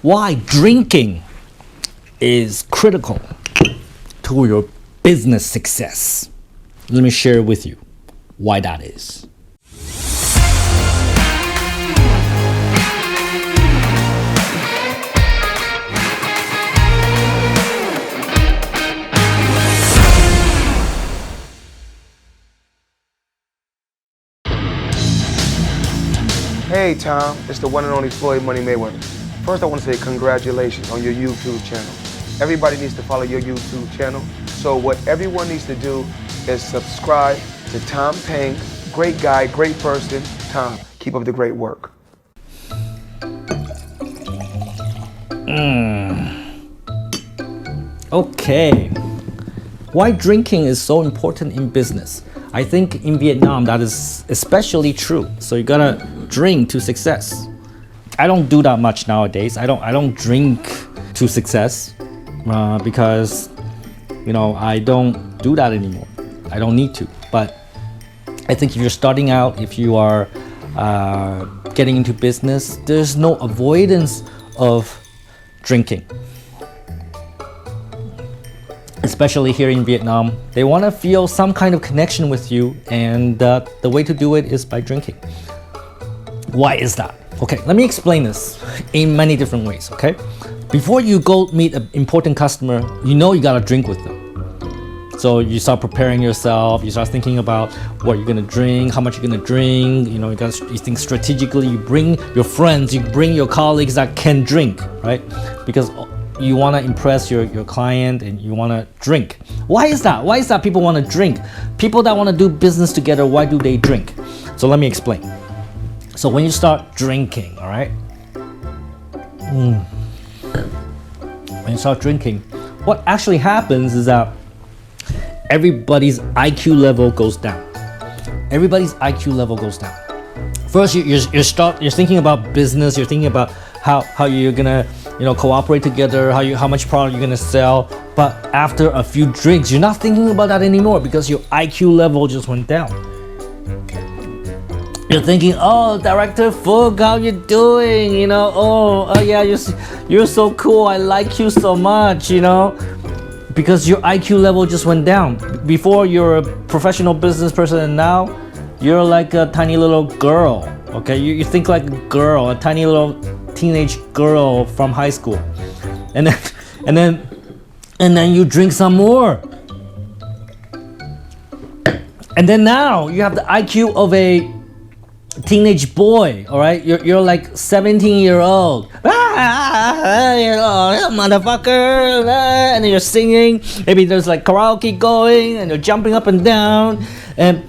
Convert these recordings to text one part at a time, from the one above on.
why drinking is critical to your business success. Let me share with you why that is. Hey Tom, it's the one and only Floyd Money Mayweather. First I want to say congratulations on your YouTube channel. Everybody needs to follow your YouTube channel. So what everyone needs to do is subscribe to Tom Payne. Great guy, great person. Tom, keep up the great work. Okay. Why drinking is so important in business? I think in Vietnam that is especially true. So you gotta drink to success. I don't do that much nowadays. I don't drink to success because I don't do that anymore. I don't need to. But I think if you're starting out, if you are getting into business, there's no avoidance of drinking. Especially here in Vietnam, they want to feel some kind of connection with you, and the way to do it is by drinking. Why is that? Okay, let me explain this in many different ways, okay? Before you go meet an important customer, you gotta drink with them. So you start preparing yourself, you start thinking about what you're gonna drink, how much you're gonna drink, you think strategically, you bring your friends, you bring your colleagues that can drink, right? Because you want to impress your client and you want to drink. Why is that? Why is that people want to drink? People that want to do business together, why do they drink? So let me explain. So when you start drinking, all right? When you start drinking, what actually happens is that everybody's IQ level goes down. Everybody's IQ level goes down. First, you're thinking about business. You're thinking about how you're gonna cooperate together, how much product you're gonna sell. But after a few drinks, you're not thinking about that anymore because your IQ level just went down. You're thinking, oh, Director Fook, how you doing? Oh yeah, you're so cool. I like you so much. Because your IQ level just went down. Before you're a professional business person, and now you're like a tiny little girl. Okay, you think like a girl, a tiny little teenage girl from high school, and then you drink some more, and then now you have the IQ of a teenage boy. All right, you're like 17-year-old, motherfucker, and then you're singing. Maybe there's like karaoke going, and you're jumping up and down, and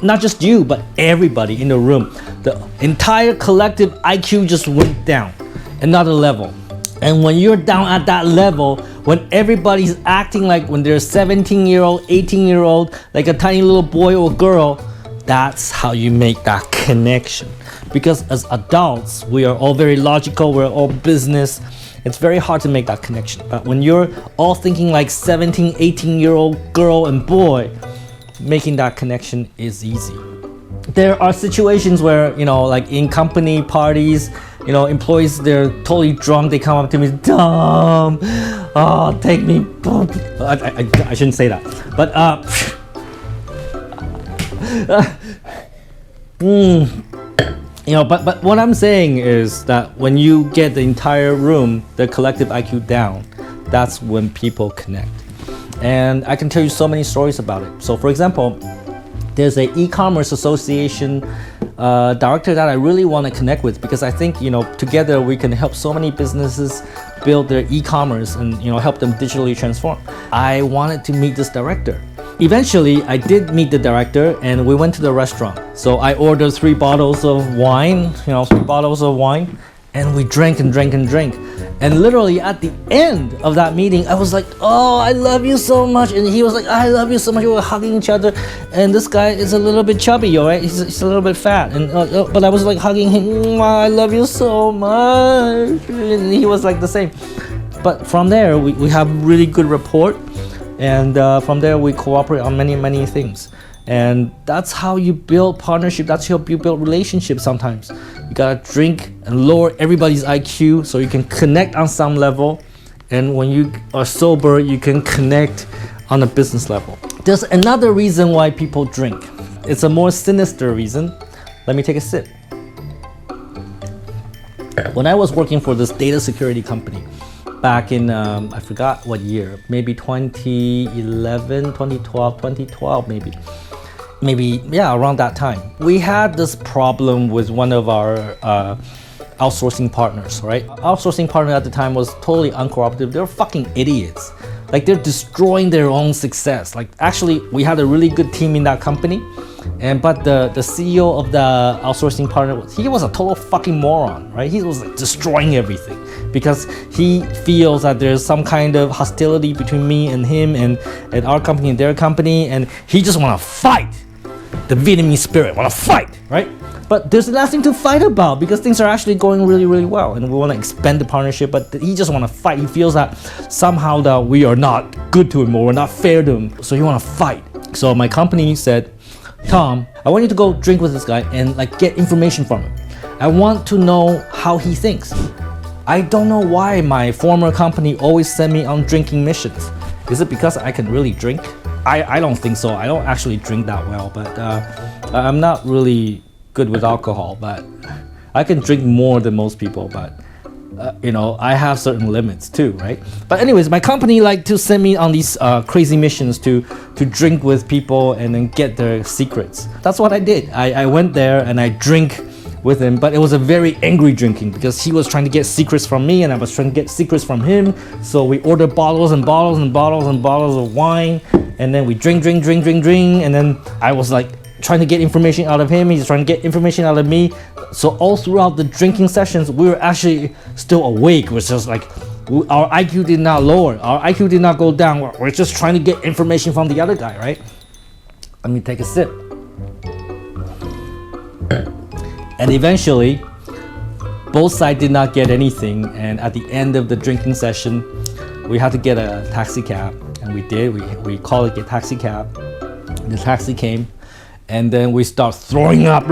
not just you, but everybody in the room. The entire collective IQ just went down another level. And when you're down at that level, when everybody's acting like when they're 17-year-old, 18-year-old, like a tiny little boy or girl, that's how you make that connection. Because as adults, we are all very logical, we're all business. It's very hard to make that connection. But when you're all thinking like 17, 18-year-old girl and boy, making that connection is easy. There are situations where, like in company parties, employees, they're totally drunk. They come up to me, Tom, oh, take me. I shouldn't say that. But, but what I'm saying is that when you get the entire room, the collective IQ down, that's when people connect. And I can tell you so many stories about it. So for example, there's an e-commerce association director that I really want to connect with, because I think, together we can help so many businesses build their e-commerce and, help them digitally transform. I wanted to meet this director. Eventually, I did meet the director and we went to the restaurant. So I ordered 3 bottles of wine, 3 bottles of wine, and we drank and drank and drank. And literally at the end of that meeting, I was like, oh, I love you so much. And he was like, I love you so much. We were hugging each other. And this guy is a little bit chubby, all right? He's a little bit fat. And but I was like hugging him, I love you so much. And he was like the same. But from there, we have really good rapport. And from there, we cooperate on many, many things. And that's how you build partnership. That's how you build relationships sometimes. You gotta drink and lower everybody's IQ so you can connect on some level. And when you are sober, you can connect on a business level. There's another reason why people drink. It's a more sinister reason. Let me take a sip. When I was working for this data security company back in, I forgot what year, maybe 2011, 2012 maybe, yeah, around that time. We had this problem with one of our outsourcing partners, right? Our outsourcing partner at the time was totally uncooperative. They're fucking idiots. Like, they're destroying their own success. Like, actually, we had a really good team in that company, but the CEO of the outsourcing partner, he was a total fucking moron, right? He was like destroying everything because he feels that there's some kind of hostility between me and him and our company and their company, and he just want to fight. The Vietnamese spirit, want to fight, right? But there's nothing to fight about because things are actually going really, really well, and we want to expand the partnership. But he just want to fight. He feels that somehow that we are not good to him or we're not fair to him, so he want to fight. So my company said, Tom, I want you to go drink with this guy and like get information from him. I want to know how he thinks. I don't know why my former company always sent me on drinking missions. Is it because I can really drink? I don't think so. I don't actually drink that well, but I'm not really good with alcohol, but I can drink more than most people, but you know, I have certain limits too, right? But anyways, my company like to send me on these crazy missions to drink with people and then get their secrets. That's what I did. I went there and I drink with him, but it was a very angry drinking because he was trying to get secrets from me and I was trying to get secrets from him. So we ordered bottles and bottles and bottles and bottles of wine, and then we drink, and then I was like trying to get information out of him, he's trying to get information out of me. So all throughout the drinking sessions, we were actually still awake. It was just like our IQ did not lower, our IQ did not go down. We're just trying to get information from the other guy, right? Let me take a sip. And eventually, both sides did not get anything. And at the end of the drinking session, we had to get a taxi cab. And we did. We called it a taxi cab. The taxi came. And then we start throwing up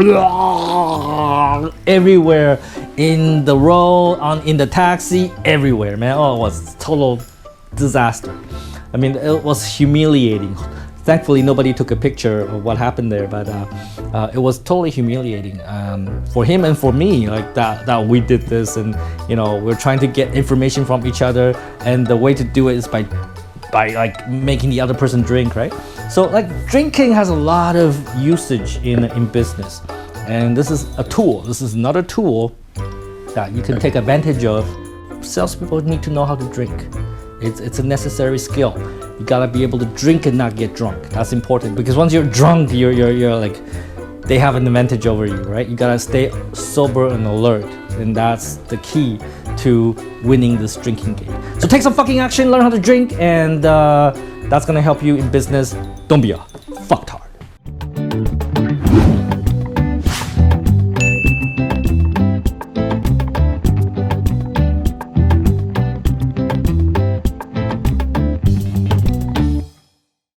everywhere, in the road, in the taxi, everywhere, man. Oh, it was total disaster. I mean, it was humiliating. Thankfully, nobody took a picture of what happened there, but it was totally humiliating for him and for me. Like that we did this, and you know, we're trying to get information from each other, and the way to do it is by like making the other person drink, right? So like drinking has a lot of usage in business, and this is a tool. This is another tool that you can take advantage of. Salespeople need to know how to drink. It's a necessary skill. You gotta be able to drink and not get drunk. That's important because once you're drunk, you're like, they have an advantage over you, right? You gotta stay sober and alert, and that's the key to winning this drinking game. So take some fucking action, learn how to drink, and that's gonna help you in business. Don't be a fucktard.